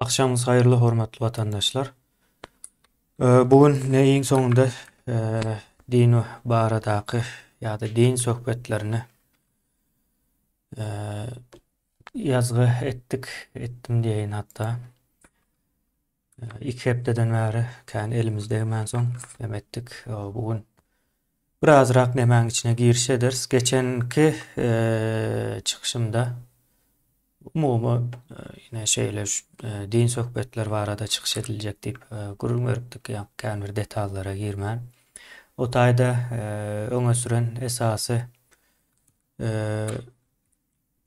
Akşamınız hayırlı, hormatly vatandaşlar. Bugün neyin soňunda din baradaky ýa-da din söhbetlerini ýazgy etdim diýen hatda. Iki hepdeden bäri kän elimizdegi men soň etdik. Bugün birazrak nemäň içine giriş ederiz. Geçenki çykyşymda umumy ýine şeýle din söhbetleri barada çykyş ediljek diýip gurulma beripdik. Kän bir detallara girmän. O taýda öňe süren esasy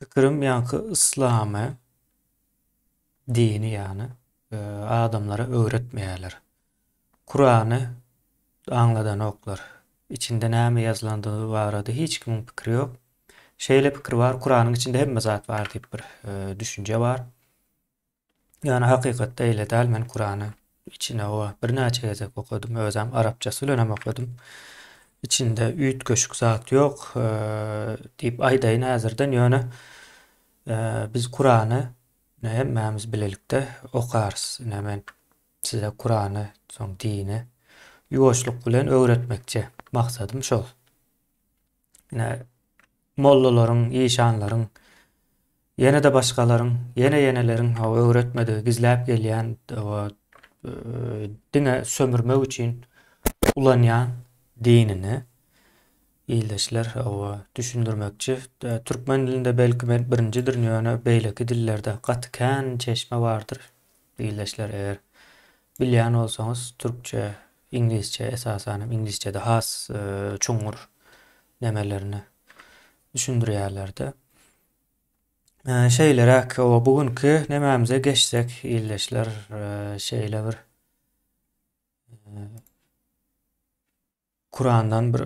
pikirim ýa-ni islamy dini ýani adamlara öwretmeýärler. Kur'any aňladan oklar. İçinde näme ýazylandygy barada hiç kimiň pikiri ýok. Şeýle pikir bar, Kur'anyň içinde hemme zat bar diýip bir düşünje bar. Yani hakykatda eýle däl, men Kur'any içine o bir näçe gezek okudum, özüm Arapçasy bilen okudum. İçinde üýt köşük zat ýok diýip aýdaýyn häzirden ýöne biz Kur'any hemmämiz bilelikde okarys. Men size Kur'any, soň dini ýuwaşlyk bilen öwretmekçi maksadym şol. Mollalaryň, ýeşanlaryň, ýene-de başgalaryň, ýene-ýeneleriň öwretmedi, gizläp gelýän dine sömürmek üçin ulanýan dinini ildeşler düşündirmekçi. Türkmen dilinde belki birinjidir ýöne beýleki dillerde gatykän çeşme bardyr. Ildeşler eger bilýän bolsaňyz türkçe, ingilisçe esasen ingilisçede has çuňur nemelerini düşündirýärler-de. Şeýlerek bugünkü nemämize geçsek ildeşler şeýle bir Kur'andan bir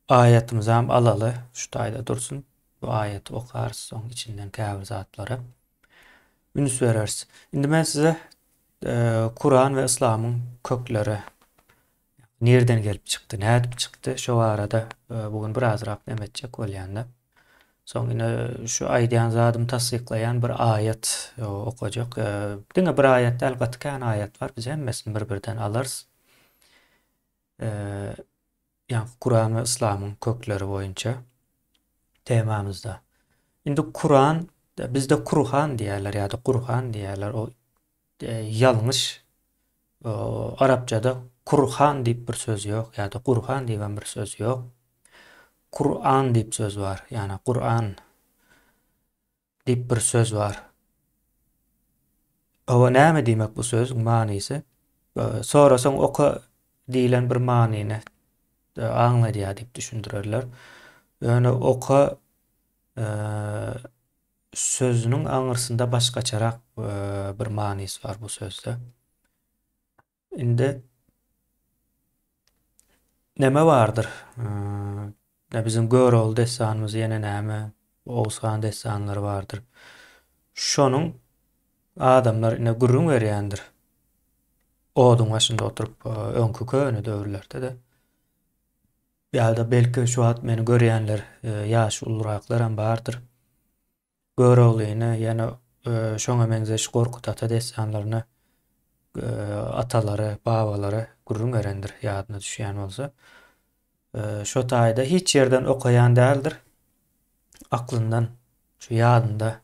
ayetimizi hem alaly, şu taýda dursun. Bu ayeti okarys, soň içinden käbir zatlara ünüs bereriz. Indi men size Kur'an we islamyň kökleri nerden gelip çykdy, nädip çykdy, şo arada bugün birazrak demetjek bolýanda. Soň ine şu aýdýan zadymy tasdiklayan bir ayet okajak. Diňe bir ayet däl, gatykän ayet bar. Biz hemmesini bir-birden alarys. Yani Kur'an we islamyň kökleri boýunça temamyzda. Indi Kur'an, bizde Kur'an diýerler ýa-da Kur'an diýerler. O ýalňyş. Arapçada Kur'an diýip bir söz ýok ýa-da Kur'an diýen bir söz ýok. Kur'an diýip söz bar. Yani Kur'an diýip bir söz bar. O näme diýmek bu sözüň manysy? Sorasaň oka diýilen bir manyny aňladýar diýip düşündirerler. Yani oka sözüniň aňyrsynda başgaçarak bir manysy bar bu sözde. Indi näme bardyr? Bizim Görol destanymyz ýene näme? Oğuzhan destanlary bardyr. Şonuň adamlar ine gurrun berýändir. Oduň başynda oturup öňkü köni döwürlerde de. Ýa-da belki şu hat meni görýänler ýaş ulraklar hem bardyr. Görol ýene şoňa meňzeş Gorkut ata destanlaryny atalary, babalary gurrun berendir ýadyna düşýän bolsa. Şo taýda hiç ýerden okaýan däldir. Aklyndan, şu ýadynda,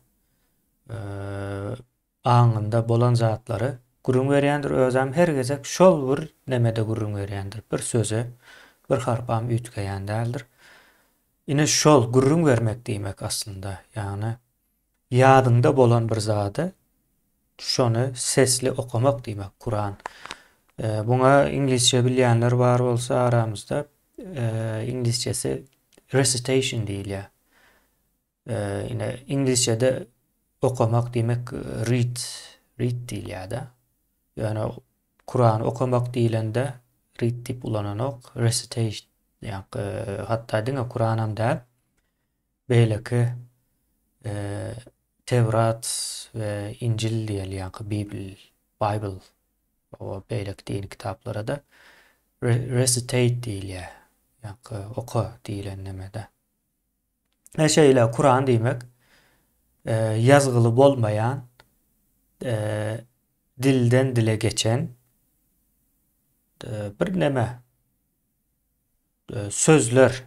aňynda bolan zatlary gurrun berýändir. Özüm her gezek şol bir nemede gurrun berýändir. Bir söze, bir harpam üýtgeýän däldir. Ine şol gurrun bermek diýmek aslında. Yani ýadynda bolan bir zady şonu sesli okamak diýmek Kur'an. Buna ingilisçe bilýänler bar bolsa aramızda İngilizcesi recitation diýilýär. Ine İngilizce'de okamak diýmek read diýilýär-de. Yani Kur'an okamak diýilende read diýip ulanan ok, recitation. Hatta diňe Kur'an hem däl. Beýleki Tevrat ve İncil diýilýär, Bible, o beýleki din kitaplara da recitate diýilýär. Yani oka diýilen nemede. Şeýle Kur'an diýmek ýazgyly bolmaýan dilden dile geçen bir neme sözler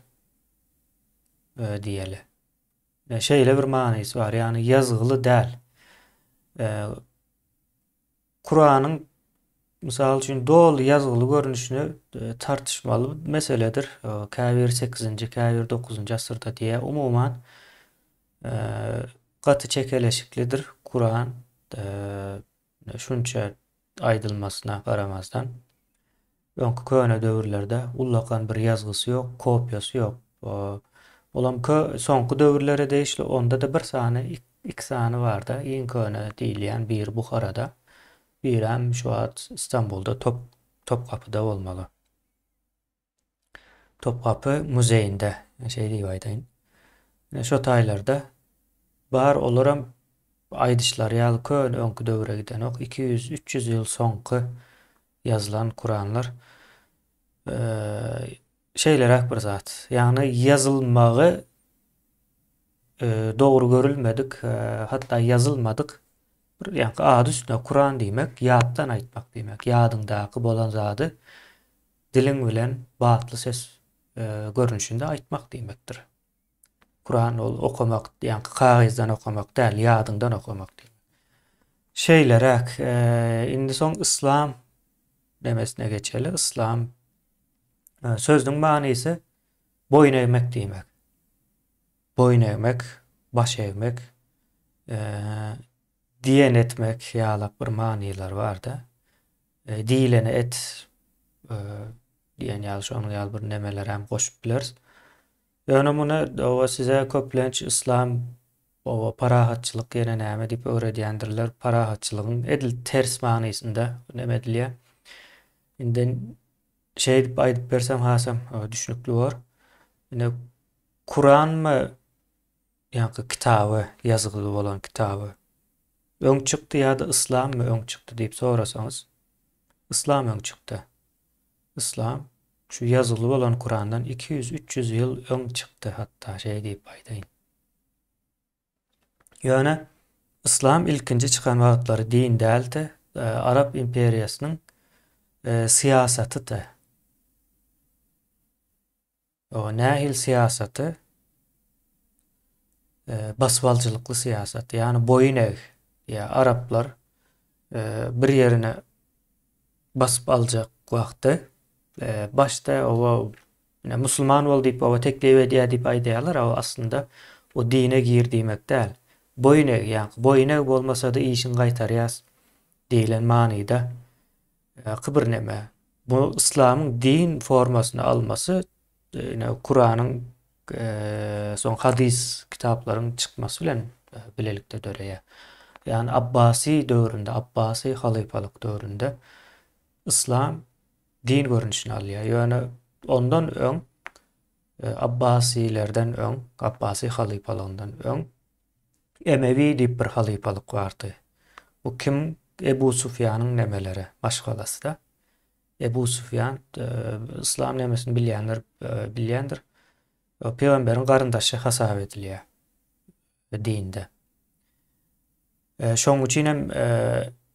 diyeli. Şeyle bir manisi var. Yani yazgılı değil. Kur'an'ın misal üçin dolu yazgılı görünüşünü tartışmalı meseledir. Käbir 8-nji, käbir 9-njy asyrda diye umuman gaty çekeleşiklidir Kur'an. Şunça aýdylmasyna garamazdan öňkü köne döwürlerde ullakan bir yazgysy ýok, kopýasy ýok. Olam soňky döwürlere değişli onda da bir sany, iki sany bar da. Iň köne diýilýän bir Buharada, bir hem şu at İstanbul'da Topkapı'da olmalı. Topkapı Müzeyi'nde şey diýip aýdaýyn. Şo taýlarda bar olaram aýdyşlar ýaly köne öňkü döwre giden ok 200-300 ýyl soňky yazılan Kur'anlar şeylerek bir zat. Yani yazılmağı doğru görülmedik, hatta yazılmadık. Yani adı üstüne Kur'an diýmek, ýatdan aýtmak diýmek. Ýadyňdaky bolan zady diliň bilen batly ses görünüşinde aýtmak diýmekdir. Kur'an ol okumak, yani kagızdan okumak däl, ýadyňdan okumak diýmek. Şeylerek, indi soň İslam demesine geçeli. İslam sözüň manysy boyun eğmek diýmek. Boyun eğmek, baş eğmek, diyen etmek ýalap bir manylar bar-da. Diýileni et diýen ýaly şonuň ýaly bir nemeler hem goşup bileriz. Ýöne muny owa size köplenç İslam owa parahatçylyk ýene näme diýip öwredýändirler. Parahatçylygyň edil ters manysynda näme edilýär? Indi şey diýip aýdyp bersem hasam düşünükli bar. Ine Kur'an mı ýa-da kitabı, yazılı bolan kitabı öň çykdy ýa-da İslam mı öň çykdy diýip sorasaňyz, İslam öň çykdy. İslam şu yazılı bolan Kur'andan 200-300 ýyl öň çykdy hatta şey diýip aýdaýyn. Ýöne İslam ilkinji çykan wagtlary din däldi, Arap imperiýasynyň siýasaty. O nähil siýasaty? Basbalcılykly siýasat, ýani boyun eğ. Ya Araplar bir yerine basıp aljak wagty başta o musulman bol diýip o teklip edýär diýip aýdýarlar, o aslında o dine gir diýmek däl. Boyun eğ, ýani boyun eğ bolmasa da işin gaýtarýas diýilen manyda bir neme. Bu İslamyň din formasyny almasy Kur'anyň son hadis kitaplaryň çykmasy bilen bilelikde döreýär. Yani Abbasi döwründe, Abbasi halifalyk döwründe İslam din görünüşini alýar. Ýöne ondan öň Abbasilerden öň, Abbasi halifalygyndan öň Emevi diýip bir halifalyk bardy. Bu kim? Ebu Sufyanyň nemeleri, maşgalasy da. Ebu Sufyan İslam nemesini bilýändir. Peýgamberiň garyndaşy hasap edilýär dinde. Şoň üçin hem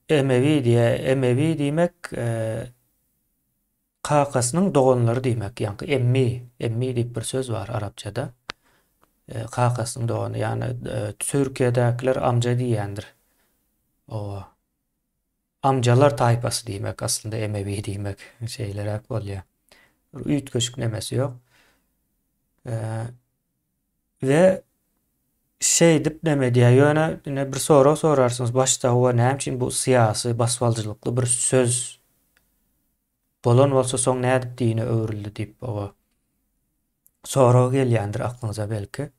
Emevi diýmek kakasynyň doganlary diýmek. Ýani emmi diýip bir söz bar Arapçada. Kakasynyň dogany, ýani Türkiýedekiler amca diýýändir. O amcalar taýpasy diýmek aslında Emevi diýmek şeylerek bolýar. Üýt köşük nemesi ýok. Ve şey dip neme diýär, ýöne bir sorak sorarsyňyz, başda o näme üçin bu siýasy, basbalcylykly bir söz bolan bolsa soň näde diýine öwrildi diýip o sorak gelýändir aklyňyza belki.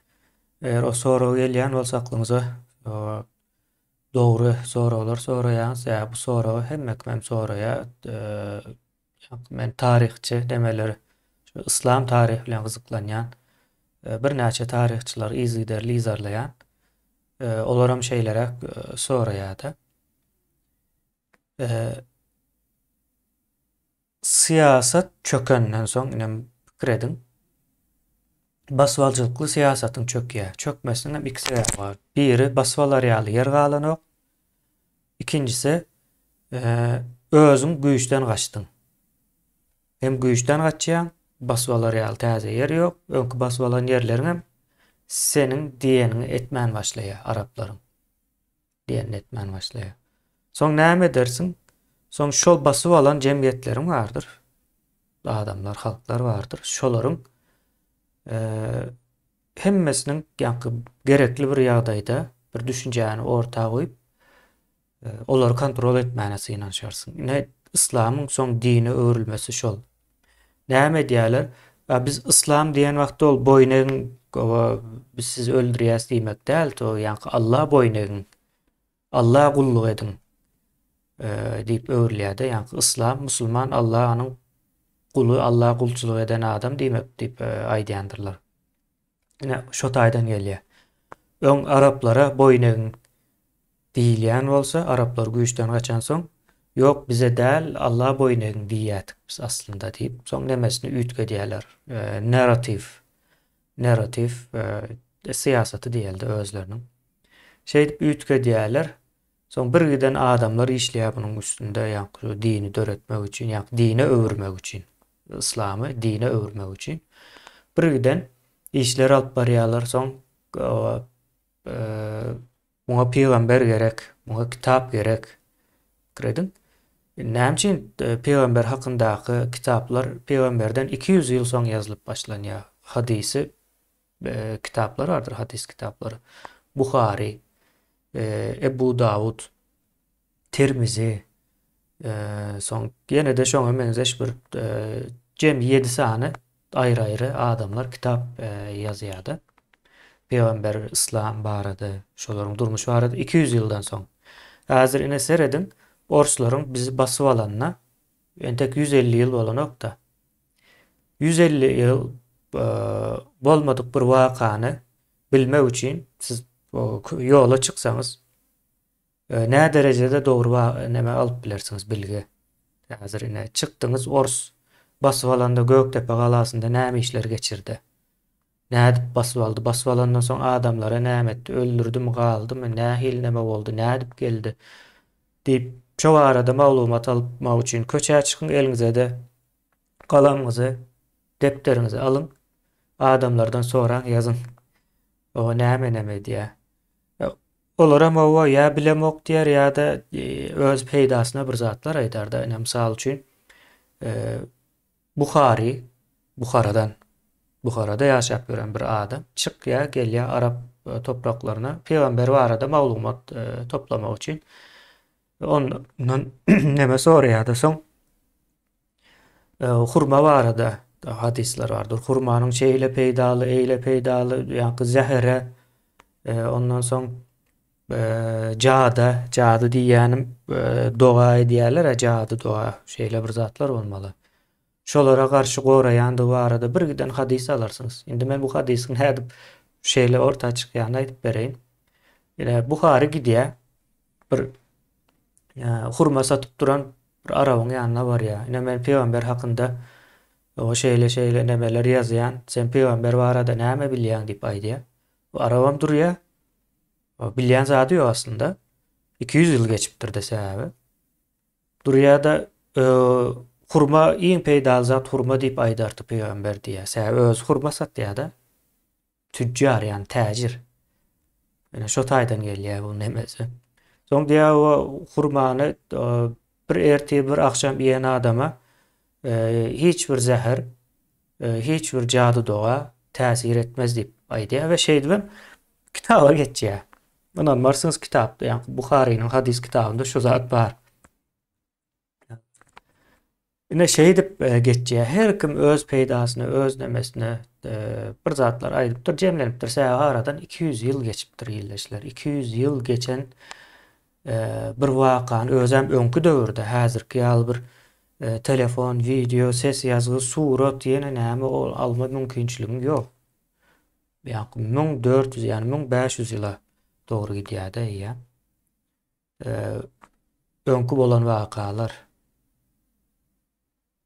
Eger o sorak gelýän bolsa aklyňyza dogry soraklar soraýansyz, bu soragy hemmek men soraýar. Men tarihçi demeleri, İslam tarihi bilen gyzyklanýan bir näçe tarihçiler izgiderli izarlayan olaram şeylere soraýardy. Siýasat çökenden soň inem pikir basbalcylykly siýasatyň çökýär. Çökmesiniň hem iki sebäbi bar. Biri basbal arealy ýer galanok, İkincisi özün güýçden gaçdyň. Hem güýçden gaçýan, basbalar ýaly täze yer ýok. Öňkü basbalan ýerleriň hem seniň diýenini etmän başlaýar araplaryň. Diýenini etmän başlaýar. Soň näme edersiň? Soň şol basyp alan jemgyýetleriň bardyr. Adamlar, halklar bardyr. Şolaryň hemmesiniň ýa-ni gerekli bir ýagdaýda bir düşünjäni ortaga goýup olary kontrol etmäne sığynanşarsyň. Ne İslamyň soň dini öwrülmesi şol. Näme diýerler? Biz İslam diýen wagtda ol boýnyň biz sizi öldürýäs diýmek däl, to ýa-ni Allah boýnyň, Allah gulluk edin diýip öwrülýär-de. Ýa-ni İslam, musulman Allah'nyň kulu, Allah kulçuluk eden adam diýmek diýip aýdýandyrlar. Ine şo taýdan gelýär. Öň araplara boýnyň diýilýän bolsa, araplar güýçden gaçan soň, yok bize däl Allah boýnyň diýýätik biz aslında diýip, soň nemesini üýtge diýerler. Narrativ siýasaty diýildi özleriniň. Şeýdip üýtge diýerler. Soň bir giden adamlar işleýär bunyň üstünde, ýa-ni dini döretmek üçin, ýa-ni dine öwürmek üçin, İslamy dine öwürmek üçin. Bir giden işler alyp barýarlar, soň muňa peýgamber gerek, muňa kitap gerek. Giredin. Näme üçin peýgamber hakyndaky kitaplar peýgamberden 200 ýyl soň ýazylyp başlanýar. Hadisi kitaplar vardır, hadis kitapları. Buhari, Ebu Davud, Tirmizi, soň ýene de şoňa benzeş bir jem 7 sany aýry-aýry adamlar kitap ýazýardy. Peýgamber İslam barada, şolaryň durmuş barada 200 ýyldan soň. Häzir ine seredin, orslaryň bizi basyp alanna entek 150 ýyl bolanokda. 150 ýyl bolmadyk bir wakany bilmek üçin siz ýola çyksaňyz nä derejede dogry näme alyp bilersiňiz bilgi. Häzir ine çykdyňyz ors basyp alanda Göktepe galasynda näme işler geçirdi. Nädip basyp aldy? Basyp alandan soň adamlara näme etdi? Öldürdüm, galdymy? Nähil näme boldy? Nädip geldi? Diýip şo arada maglumat alypmak üçin köçä çykyň, eliňize de galamyňyzy, depteriňizi alyň. Adamlardan soraň, ýazyň. O näme diýär. Olara mawa ýa bilemok diýer ýa-da öz peýdasyna bir zatlar aýdar-da. Misal üçin Buharada ýaşap gören bir adam çykýar, gelýär Arap topraklaryna, peýgamber barada maglumat toplamak üçin. Ondan näme soraýar-da soň hurma barada hadisler bardyr. Hurmanyň şeýle peýdaly, eýle peýdaly, ýa-ni zähere, ondan soň jady diýýänim doga diýerler, jady doga şeýle bir zatlar bolmaly. Şolara garşy goraýandy barada bir giden hadis alarsyňyz. Indi men bu hadisiň hädip şeýle ortaga çykýanyny aýdyp bereýin. Ýa Buhari gidýär, bir hurma satyp duran bir arabyň ýanyna barýar. Ine men peýgamber hakynda o şeýle nemeler ýazýan, sen peýgamber barada näme bilýän diýip aýdýar. O arabam durýar. O bilýän zady ýok aslında. 200 ýyl geçipdir desä. Durýar da hurma iň peýdaly zat hurma diýip aýdardy peýgamber diýär. Sä öz hurma satýar da. Tüccar ýani täjir. Ene şo taýdan gelýär bu nemesi. Soň diýär o hurmany bir erti bir akşam ýen adama hiç bir zäher, hiç bir jady doga täsir etmez diýip aýdýar we şeýdibem kitaba geçýär. Bundan marsyňyz kitapda, ýani Buhari'nin hadis kitabında şo zat bar. Ine şeýdip geçýär. Her kim öz peýdasyny, öz nemesini bir zatlar aýdypdyr, jemlenipdir. Sä aradan 200 ýyl geçipdir ýyldaşlar. 200 ýyl geçen bir wakany özem öňkü döwürde häzirki ýaly bir telefon, video, ses ýazgy, surat ýene näme alma mümkinçiligi ýok. Ýa-ni 1400 ýani 1500 ýyla dogry gidýär-de ýa. Öňkü bolan wakalar.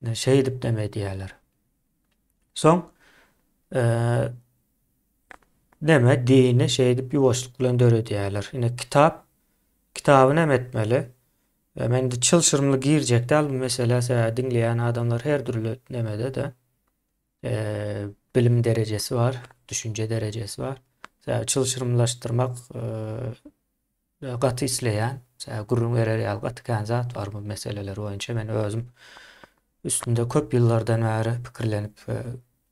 Şeýdip deme diýerler. Soň neme dini şeýdip ýuwaşlyk bilen döre diýerler. Ine kitap kitabı nem etmeli. Men de çılşırımlı girecek dal mesela dinleyen adamlar her türlü nemede de bilim derecesi var, düşünce derecesi var. Çılşırımlaştırmak gatı isleyen, gurrun verer ýaly gatykan zat var bu meseleler boýunça men özüm üstünde köp ýyllardan bäri pikirlenip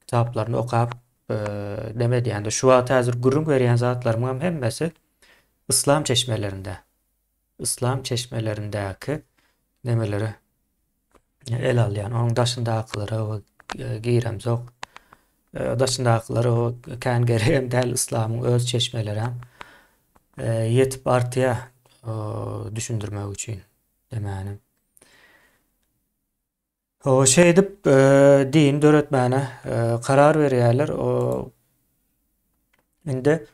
kitaplaryny okap demedi ýa-da şu wagt häzir gurrun berýän zatlarymyň hemmesi İslam çeşmelerinde. İslam çeşmelerindäki nemeleri el alýan, onuň daşyndakyları we giýremzok. Daşyndakyları o kän gerem däl İslamyň öz çeşmeleri hem yetip artýa düşündirmek üçin demänim. O şey edip din döretmäne karar berýärler. O indi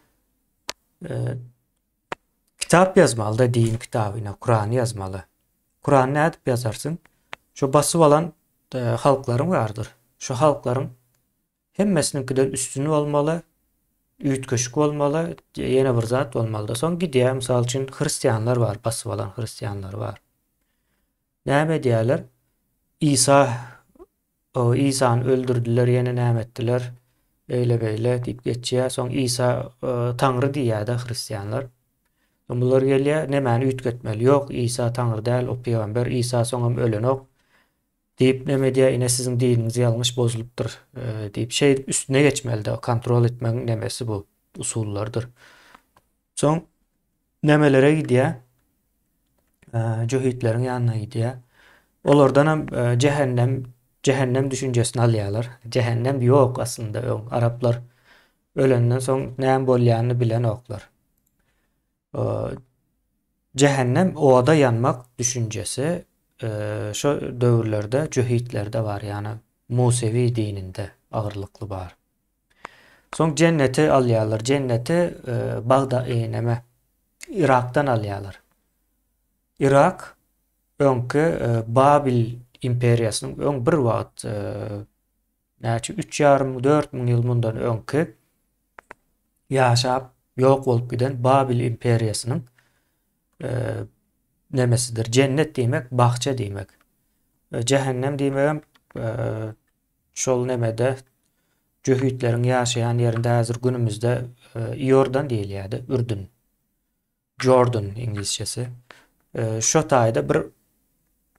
kitap yazmaly da din kitabyna, Kur'an yazmaly. Kur'an nädip ýazarsyn? Şu basyp alan halklaryň bardyr. Şu halklaryň hemmesininkiden üstünü bolmaly, üýtgeşik bolmaly, ýene bir zat bolmaly da. Soň gidýär, mysal üçin hristiýanlar bar, basyp alan hristiýanlar bar. Näme diýerler? İsa'ny öldürdüler, ýene näme etdiler? Eýle beýle diýip geçýär. Soň İsa Taňry diýär da hristiýanlar. Bular gelýär, nämäni üýtgetmeli? Ýok, İsa Taňry däl, o peýgamber, İsa soňam ölenok diýip näme diýär? Ine siziň dininiz ýalňyş bozulupdyr diýip şey üstüne geçmeli de, kontrol etmeň nemesi bu, usullardyr. Soň nämelere gidýär? Cöhitlerin ýanyna gidýär. Olardan hem cehennem düşüncesini alýarlar. Cehennem ýok aslında. Araplar ölenden soň näme bolýanyny bilen oklar. Cehennem oada yanmak düşüncesi şu döwürlerde, cöhitlerde var, yani Musevi dininde agyrlykly bar. Soň cenneti alýarlar. Cenneti Irak'tan alýarlar. Irak öňkü Babil imperiýasynyň öň bir wagt näçe 3,5-4 000 ýyl mundan öňkü ýaşap ýok bolup giden Babil imperiýasynyň nemesidir. Cennet diýmek, bahçe diýmek. Cehennem diýmegem şol nemede cöhitleriň ýaşaýan ýerinde häzir günümizde Iordan diýilýärdi, Ürdün. Jordan İngilizcesi. Şo taýda bir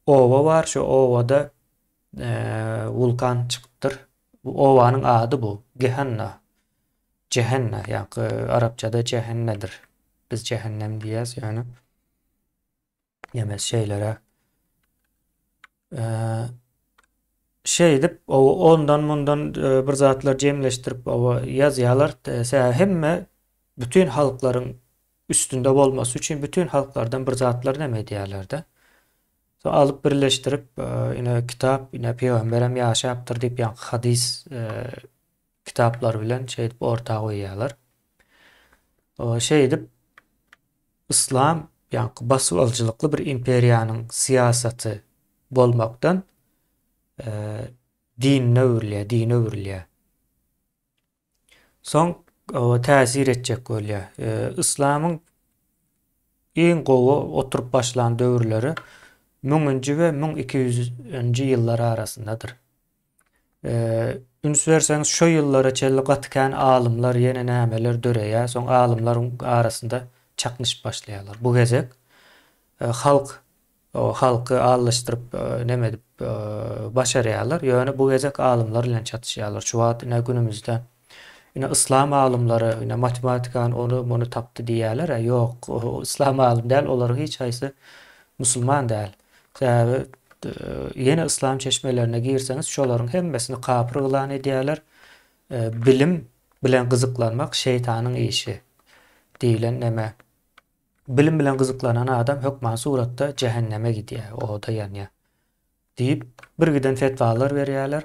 ova var, şu ovada vulkan çıkıptır. Bu owanyň ady bu, Gehenna. Cehennem, ýa-ni Arapçada cehennedir. Biz cehennem diýäs, ýani ýemes şeylere şey edip ondan mundan bir zatlar jemleşdirip ýazýarlar. Hemme bütün halklaryň üstünde bolmasy üçin bütün halklardan bir zatlar näme diýerler-de. So alıp birleştirip ine kitap, ine peýgamberem ýaşapdyr diýip ýa hadis kitaplar bilen şey edip ortaga goýýarlar. O şey edip İslam ýa basyp aljylykly bir imperiýanyň siýasaty bolmakdan dinine öwrilýär. Soň o täsir etjek bolýar. İslamyň iň gowy oturup başlan döwürleri 1000-nji we 1200-nji ýyllar arasyndadyr. Üns berseňiz şo ýyllara çelli gatykän alymlar ýene nämeler döreýär. Soň alymlaryň arasynda çaknyş başlaýarlar. Bu gezek halky allaşdyryp näme edip başarýarlar. Ýöne bu gezek alymlar bilen çatışýarlar. Şu wagt günümizde İslam alımları, matematikan onu taptı diýerler. Yok, İslam alım däl, olar hiç haýsy musulman däl. Yeni İslam çeşmelerine girseňiz, şolaryň hemmesini kapyr gylan edýärler. Bilim bilen gyzyklanmak şeytanyň işi diýilen näme. Bilim bilen gyzyklanan adam hökman suratda cehenneme gidýär, oda ýanýar diýip bir giden fetwalar berýärler.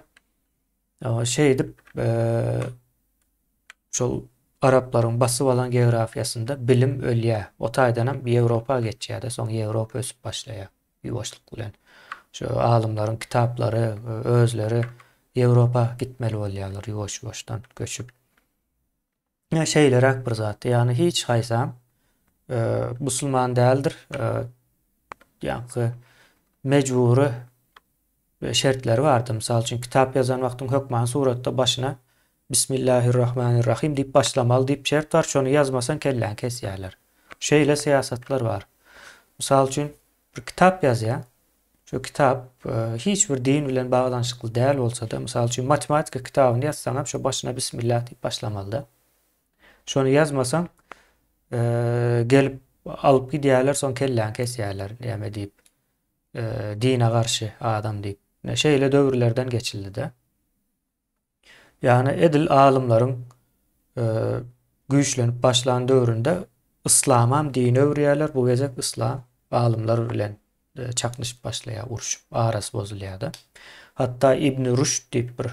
Şey edip şol Arapların basyp alan geografiýasynda bilim ölýär. O taýdan hem Ýewropa geçýär, soň Ýewropa ösüp başlaýar ýuwaşlyk bilen. Şu alymlaryň kitaplary, özleri Ýewropa gitmeli bolýarlar ýuwaş-ýuwaşdan göçüp. Şeyler bir zat, ýani hiç haýsam Müslüman däldir. Ýa-ni mejburi şertleri bardy. Mysal üçin kitap ýazan wagtyň hökman suratda başyna Bismillahirrahmanirrahim diýip başlamaly diýip şert bar. Şonu ýazmasan kelläň kesýärler. Şeýle siýasatlar bar. Mysal üçin bir kitap ýazýar. Şu kitap hiç bir din bilen baglanşykly däl bolsa-da, mysal üçin matematika kitabyny ýazsaňam şo başyna bismillah diýip başlamaly da. Şonu ýazmasaň gelip alyp gidýärler, soň kelläň kesýärler näme diýip dine garşy adam diýip. Şeýle döwürlerden geçildi-de. Yani edil alımlaryň güýçlenip başlan döwründe islamam dini öwrýärler. Bu gezek islam alımlar bilen çaknyşyp başlaýar, uruşup arasy bozulýar-da. Hatta İbn Rüşd diýip bir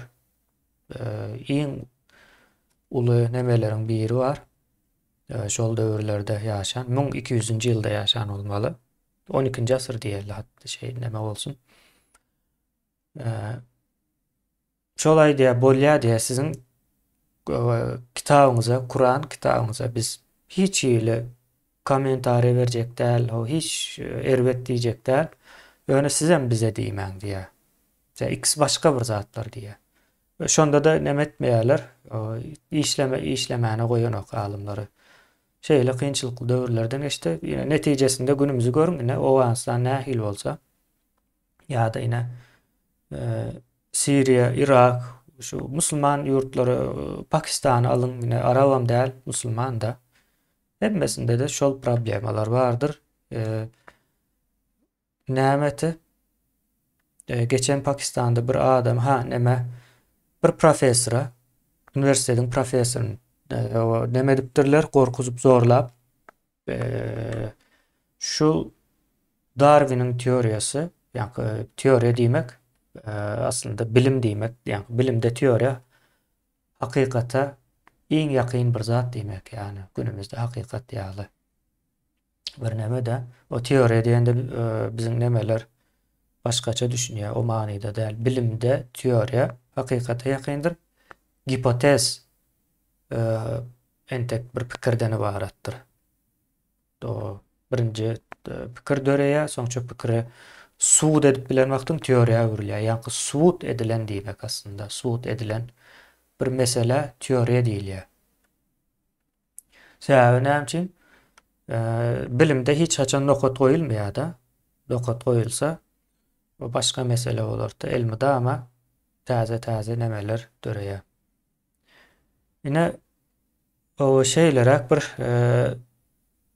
iň uly nemeleriň biri bar. Şol döwürlerde ýaşan 1200-nji ýylda ýaşan bolmaly. 12-nji asyr diýerler hatda neme bolsun. Şolay diýe bolýar diýe siziň kitabyňyza, Kur'an kitabyňyza biz hiç ýyly komentary berjek däl, o hiç erbet diýjek däl. Öňe sizem bize diýmäň diýe. X başga bir zatlar diýe. Şonda da neme etmeýärler, işlemäne goýan alymlary. Şeýle kynçylykly döwürlerden geçdi. Ýene netijesinde günümüzü görün, o wansdan nähil bolsa ýa-da ýene Siriya, Irak, şu Müslüman yurtları, Pakistan alın, yine Arabam däl, Müslüman da. Hemmesinde de şol problemalar bardır. Nämeti geçen Pakistan'da bir adam bir profesora, üniversitenin profesorun neme dipdirler, korkuzup zorlap şu Darwin'in teoriyası, yani teoriya diýmek aslında bilim diýmek, yani bilimde teoriya hakykata iň ýakyn bir zat diýmek, yani günümizde hakykat ýaly bir neme de o teoriya diýende biziň nemeler başgaça düşünýär, o manyda däl. Bilimde teoriya hakykata ýakyndyr. Hipotez entek bir pikirden ibaratdyr. O birinji pikir döreýär, soňça pikiri suwut edip bilen wagtyň teoriýa öwrülýär. Ýani suwut edilen diýmek aslında. Suwut edilen bir mesele teoriýa diýilýär. Sebäbi näme üçin? Bilimde hiç haçan nokat goýulmaýar da. Nokat goýulsa o başga mesele bolardy. Elmide ama täze nemeler döreýär. Ine o şeýlerek bir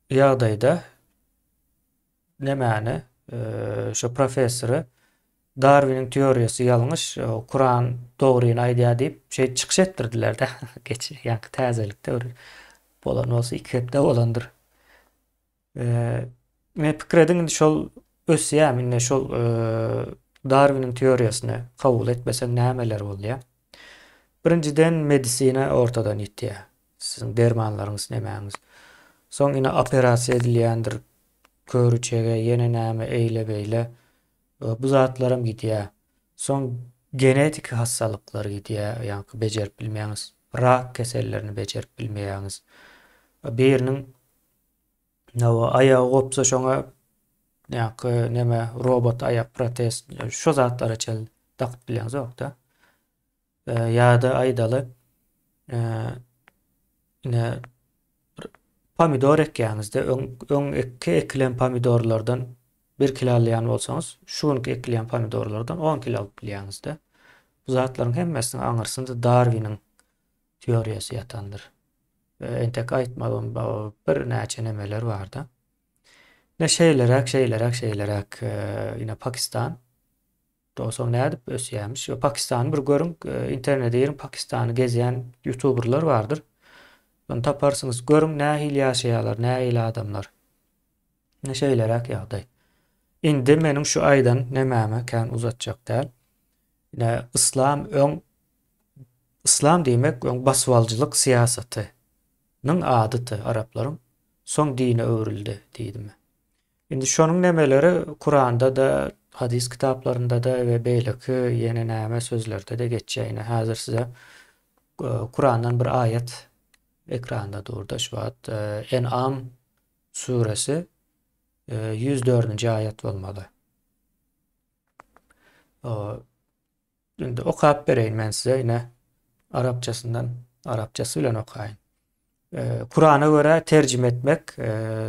ýagdaýda nemäni şu professory Darwin'in teoriýasy ýalňyş, Kur'an dogryny aýdýar diýip şey çykyş etdirdiler-de. Geç, ýani täzelikde bolan bolsa iki hepde bolandyr. Men pikir ediň şol ösýär, ine şol Darwin'in teoriýasyny kabul etmesem nämeler bolýar? Birinciden medisina ortadan ýitýär. Siziň dermanlaryňyz nemäňiz. Soň ine operasiýa edilýändir. Körüçege, yeni näme eýle beýle bu zatlarym gidýär. Soň genetik hassalyklar gidýär, ýani bejerip bilmeýäňiz. Rak kesellerini bejerip bilmeýäňiz. Biriniň aýagy gopsa şoňa ýani neme robot aýak protez şu zatlara çel takyp bilýäňiz ýok-da. Ýa-da aýdaly ine pomidor ekýäňizde öň ekilen pomidorlardan 1 kilo alýan bolsaňyz, şuňky ekilen pomidorlardan 10 kilo alyp bilýäňizde. Bu zatlaryň hemmesini aňyrsynda Darwin'in teoriýasy ýatandyr. Entek aýtmadym, bir näçe nemeler bar-da. Ne şeýlerek ine Pakistan dosoň nädip ösýärmiş. Pakistany bir görüň, internetde ýerin Pakistany gezýän youtuberlar bardyr. Onu taparsınız, görün nähil ýaşaýarlar, nähil adamlar. Ne şeýlerek ýagdaý. Indi meniň şu aýdan nemäme kän uzatjak däl. Ine islam diýmek öň baswalçylyk siýasatynyň adaty araplaryň soň dine öwrüldi diýdim. Indi şonuň nemeleri Kur'anda da, hadis kitaplarında da we beýleki ýene näme sözlerde de geçýär. Häzir size Kur'andan bir ayet ekranda durda şu an En'am suresi 104. ayet olmalı. Şimdi okuyup vereyim ben size yine Arapçasıyla okuyayım. Kur'an'a göre tercüme etmek,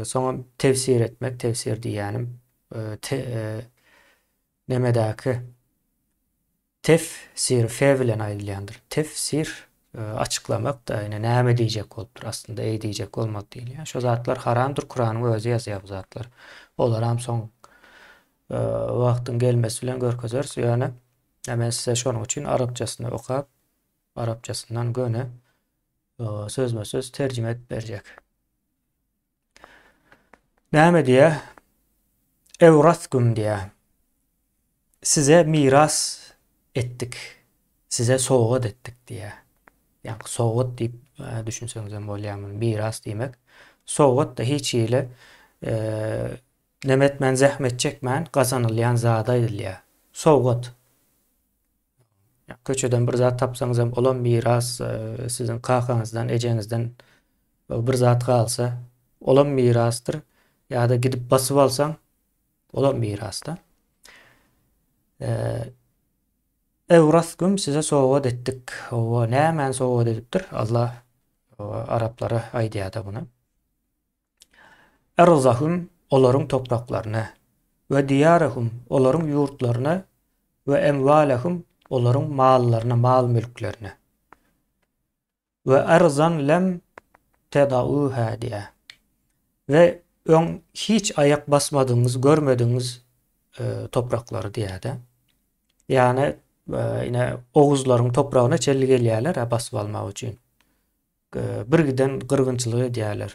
sonra tefsir etmek, tefsir diyelim. Nemedaki tefsir fevlen ayrılandır. Tefsir açıklamak da yine näme diyecek olupdur. Aslında diyecek olmak değil. Yani şu zatlar haramdır. Kur'an'ın özü yazıyor bu zatlar. Olar ham son vaktin gelmesi bilen görkezeriz. Yani hemen size şunun için Arapçasını okuyup Arapçasından göne sözme söz tercüme et verecek. Näme diye? Evratkum diye. Size miras ettik. Size soğut ettik diye. Yani soğut deyip düşünseniz bolýarmy. Miras diýmek. Soğut da hiç ile nemet men zahmet çekmän gazanylýan zada edilýär. Soğut. Köçeden bir zat tapsaňyz hem olan miras sizin kakaňyzdan, ejeňizden bir zat galsa, olan mirastır. Ya da gidip basyp alsaň, olan mirasta. Evraskum size soğut ettik. O nämen soğut edipdir? Allah Araplara aýdýar bunu. Erzahum olaryň topraklaryny ve diyarahum olaryň ýurtlaryny ve emvalahum olaryň mallaryny, mal mülklerini. Ve erzan lem tedauha diye. Ve hiç ayak basmadığınız, görmediğiniz toprakları diye de. Yani yine Oğuzların toprağına çelli gelýärler basıp almak üçin. Bir giden gırgınçylyk edýärler.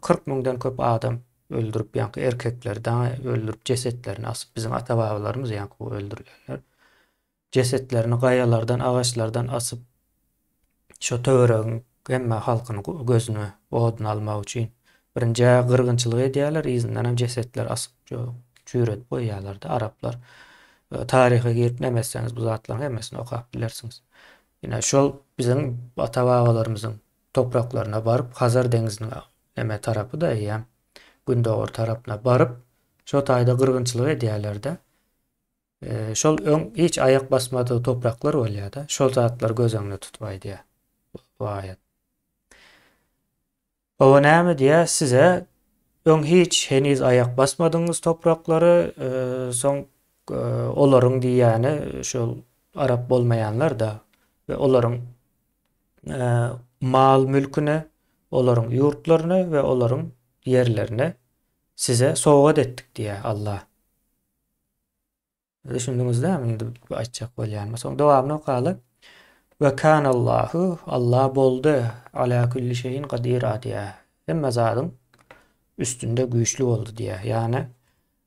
40 000'dan köp adam öldürüp ýa-ni erkeklerden öldürüp cesetlerini asyp bizim ata-babalarymız ýa-ni öldürýärler. Cesetlerini gaýalardan, agaçlardan asyp şo töweregiň hemme halkynyň gözüni odun almak üçin birinji gırgınçylyk edýärler, izinden hem cesetler asyp çüýretip goýýarlar da Araplar. Tarihe girip nemezseniz bu zatlaryň hemmesini okuyup bilersiňiz. Yine şol bizim ata-babalarymyzyň topraklaryna baryp Hazar deňiziniň eme tarapy da ýa Gündoğur tarapyna baryp şo taýda gırgınçylyk edýärler de. Şol hiç ayak basmadığı topraklar bolýar da. Şol zatlar göz öňüne tutmaý diýär bu aýat. O näme diýär? Size hiç heniz ayak basmadyňyz topraklary soň olaryň diýäni şol Arap bolmaýanlar da ve olaryň mal mülküni, olaryň ýurtlaryny ve olaryň yerlerini size soğut ettik diýär Allah. Düşündüňiz näme indi aýtjak bolýarmy? Soň dowamyny okaly. Ve kanallahu Allah boldy ala kulli şeyin qadir diýär. Hemme zadyň üstünde güýçlü boldy diýär. Yani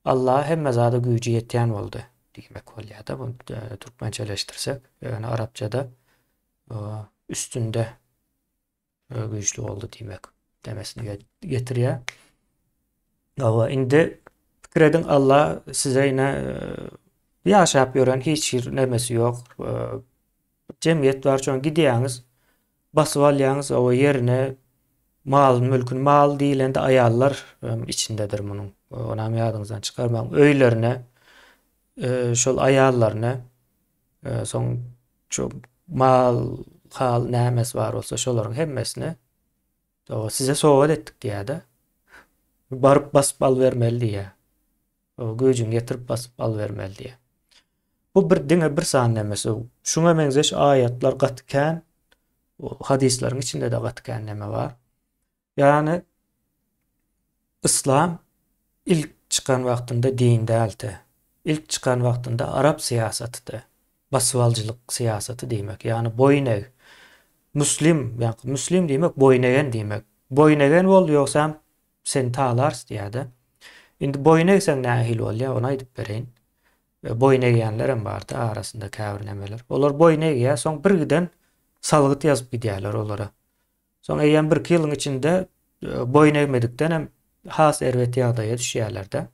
Allah hemme zada güýji ýetýän boldy diýmek bolýar da bunu türkmençeleştirsek, yani Arapçada üstünde güýçlü boldy diýmek demesini getirýär. Ama indi pikir edin Allah size yine yaşap ýören hiç nemesi ýok. Cemiyet var çoğun gidiýäňiz, basyp alýaňyz o yerine mal mülkün mal diýilende aýallar içindedir munuň. Onam ýadyňyzdan çykarmaň. Öýlerine şol aýallaryny soň şu mal hal nämes bar bolsa şolaryň hemmesini size soğut etdik diýär-de. Baryp basyp al bermeli diýär. O güýjüň getirip basyp al bermeli diýär. Bu bir diňe bir san nemesi. Şuňa meňzeş aýatlar gatykän, hadisleriň içinde de gatykän neme bar. Yani İslam ilk çıkan wagtynda din däldi. İlk çıkan wagtynda Arap siýasatydy. Basyvalçylyk siýasaty diýmek. Yani boyun eň. Müslim diýmek boyun egen diýmek. Boyun egen bol ýoksa sen talarys diýär-de. Indi boyun egsen nähil bolýar, onu aýdyp bereýin. Boyun egenler hem bardy arasynda käbir nemeler. Olar boyun egýär, soň bir giden salgyt ýazyp gidýärler olara. Soň eýen bir ýylyň içinde boyun egmedikden hem has erwet ýagdaýa düşýärler-de.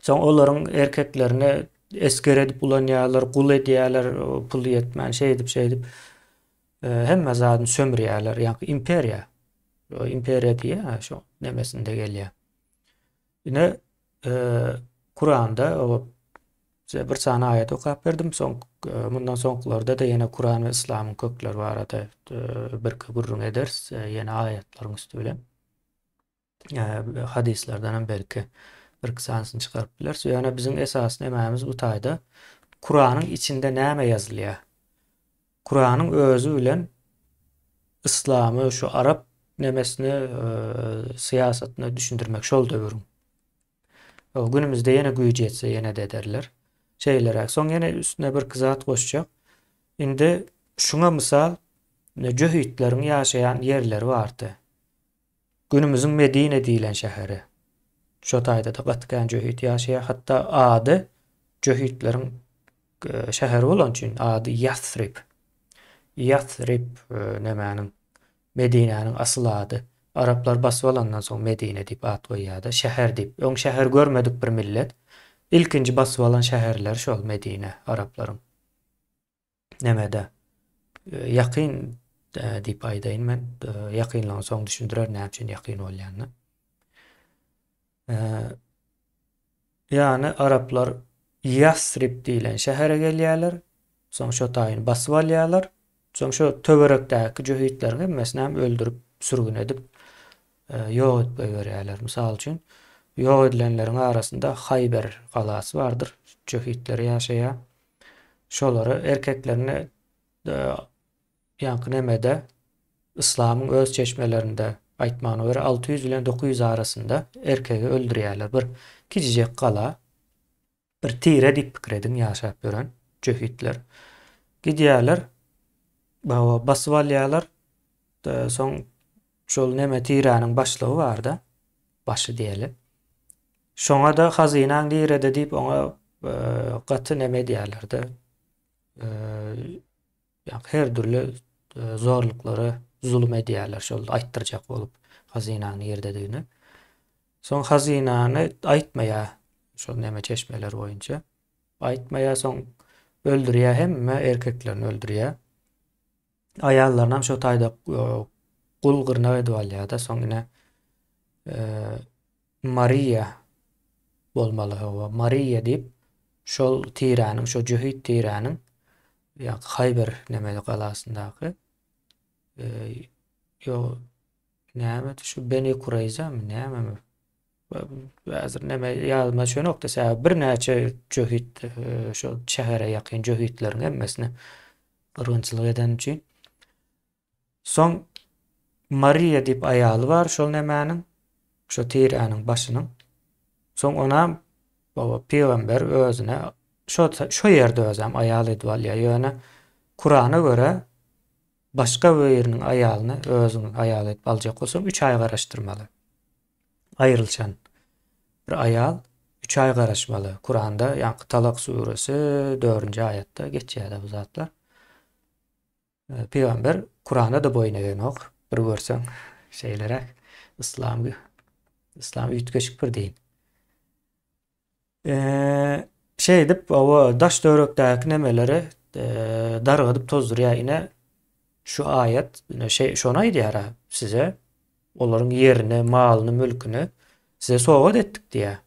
Soň olaryň erkeklerini esker edip bulanýarlar, gul edýärler, pul ýetmän şey edip hemme zadyny sömürýärler, ýa-ni imperiýa. O imperiya diye şu nemesinde geliyor. Yine Kur'an'da o size bir tane ayet okuyup verdim. Bundan sonralarda da yine Kur'an ve İslam'ın kökleri var arada bir gurrun ederiz. Yine ayetlerin üstüyle. Hadislerden belki bir kısansını çıkarıp biliriz. Yani bizim esas nememiz bu tayda Kur'an'ın içinde näme yazılıyor? Kur'an'ın özü bilen İslam'ı şu Arap nemesini siyasetine düşündürmek şol döwürüm. O günümüzde yine güýje etse yine de derler. Şeylere son yine üstüne bir kızat koşacak. Indi şuna misal Cöhütlerin yaşayan yerleri vardı. Günümüzün Medine diýilen şäheri. Şo taýda da gatgan Cöhüt yaşaýar. Hatta adı Cöhütlerin şäheri bolan üçin adı Yathrib. Yathrib nemäniň Medine'nin asıl adı. Araplar basyp alandan soň Medine dip at goýýardy. Şäher dip. Oň şäher görmedik bir millet. İlkinji basyp alan şäherler şol Medine Araplarym. Nemede ýakyn dip aýdaýyn men. Ýakynlaň soň düşündirer näme üçin ýakyn bolýanyny. Yani Araplar Yasrib diýilen şähere gelýärler. Soň şo taýyny basyp alýarlar. Soň şo töwerekdäki Cöhütlerini hemmesini öldürüp sürgün edip ýok etip berýärler. Mysal üçin ýok edilenleriň arasynda Hayber galasy bardyr. Cöhütler ýaşaýar. Şolary erkeklerini ýanky nemede İslam'ın öz çeşmelerinde aýtmagyna görä 600 bilen 900 arasynda erkegi öldürýärler. Bir kiçijek gala bir tire dip pikirediň ýaşap gören Cöhütler. Gidýärler basyp alýarlar. Soň şol neme tiranyň başlygy barda. Başı diýeli. Şoňa da hazynaň direde diýip oňa gaty neme diýerlerdi. Ýa her türlü zorluklary zulüm edýärler şol aýtdyrjak bolup hazynaň ýerdediğini. Soň hazynany aýtmaýa şol neme çeşmeler boýunça aýtmaýa soň öldürýär hemme erkeklerini öldürýär. Aýallaryna şo taýda gul gyrna edip alýar da soň ine Maria bolmaly o Maria dip şol tiranyň şo Cöhüt tiranyň ýa Hayber nemeli galasyndaky yo näme şu Beni Kurayza mı näme mi? Hazır neme ýazma şo nokta sebäp bir näçe Cöhüt şo şähere ýakyn Cöhütlerin hemmesini ırgynçylyk eden üçin. Soň Maria dip aýaly bar şol nemäniň şo tiranyň başynyň. Soň ona baba peýgamber özüne şo ýerde özem aýaly edip alýar. Ýöne Kur'ana göre başga bir ýeriniň aýalyny özüň aýaly edip aljak bolsaň 3 aý garaşdyrmaly. Aýrylşan bir aýal 3 aý garaşmaly. Kur'anda ýa Talak suresi 4-nji aýatda geçýär bu zatlar. Peýgamber Kur'ana da boyun eýen ok. Bir görseň şeýlere İslam üýtgeçik bir din. Şey dip o daş dörekdäki nemeleri dargadyp tozdurýar ine şu ayet şona aýdýar size olaryň yerini, malyny, mülküni size sowgat etdik diýär.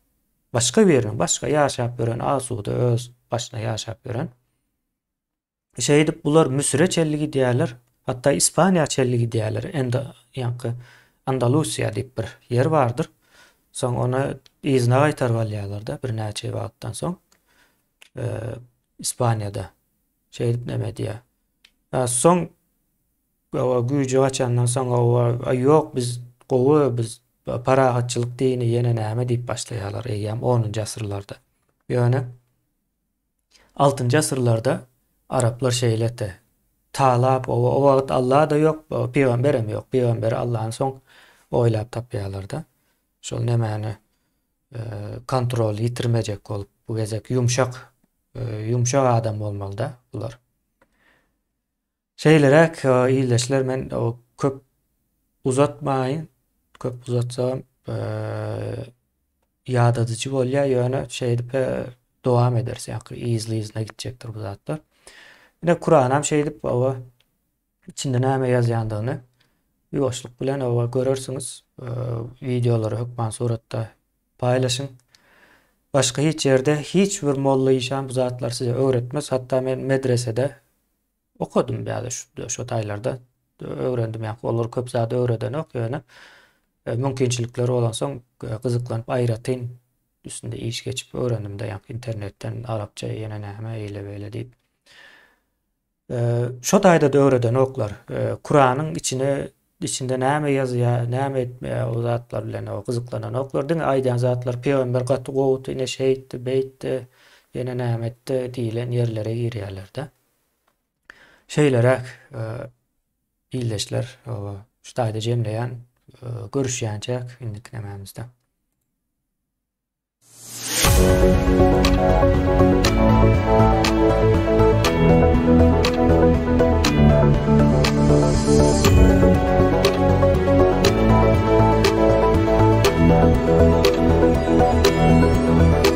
Başga bir ýeriň, başga ýaşap gören asuda öz başyna ýaşap gören şey dip bular Müsire çelligi diýerler. Hatta İspanya çelligi diýerler. Ende ýanky Andalusiya dip bir yer bardyr. Soň ona izne gaýtaryp alýarlar bir näçe wagtdan soň. İspanya'da şey dip neme diýär. Soň güýje açandan soň ýok biz gowy biz parahatçylyk diýini ýene näme diýip başlaýarlar eýýam 10-njy asyrlarda. Ýöne 6-njy asyrlarda Araplar şeýlete talap o wagt Allah da ýok, peýgamberem ýok. Peýgamber Allah'ın soň oýlap tapýarlar da. Şol nemäni kontrol ýitirmejek bolup bu gezek yumşak adam bolmaly da bular. Şeylerek iyileşler men o köp uzatmayın. Köp uzatsam ýadadyjy bolýar ýöne şeýdip dowam ederse ýa-ni izle gitjekdir bu zatlar. Ine Kur'anam şeýdip o içinde näme ýazýandygyny ýoşluk bilen oba görersiňiz. Videolary hökman suratda paýlaşyň. Başga hiç ýerde hiç bir molla işan bu zatlar size öwretmez. Hatta men medresede okudum ýa-da şu taýlarda öwrendim. Ýa olar köp zat öwreden okýany. Mümkinçilikleri olan soň gyzyklanyp aýratyn üstünde iş geçip öwrendim de internetten Arapça ýene näme eýle beýle diýip. Şo taýda da öwreden oklar. Kur'anyň içinde näme ýazýar, näme etmeýär o zatlar bilen o gyzyklanan oklar diň aýdan zatlar peýgamber gaty gowuty ine şeýitdi, beýtdi, ýene näme etdi diýilen ýerlere girýärler de. Şeýlerek illeşler şu taýda jemleýän görüşýänçäk indiki nämämizde. Thank you.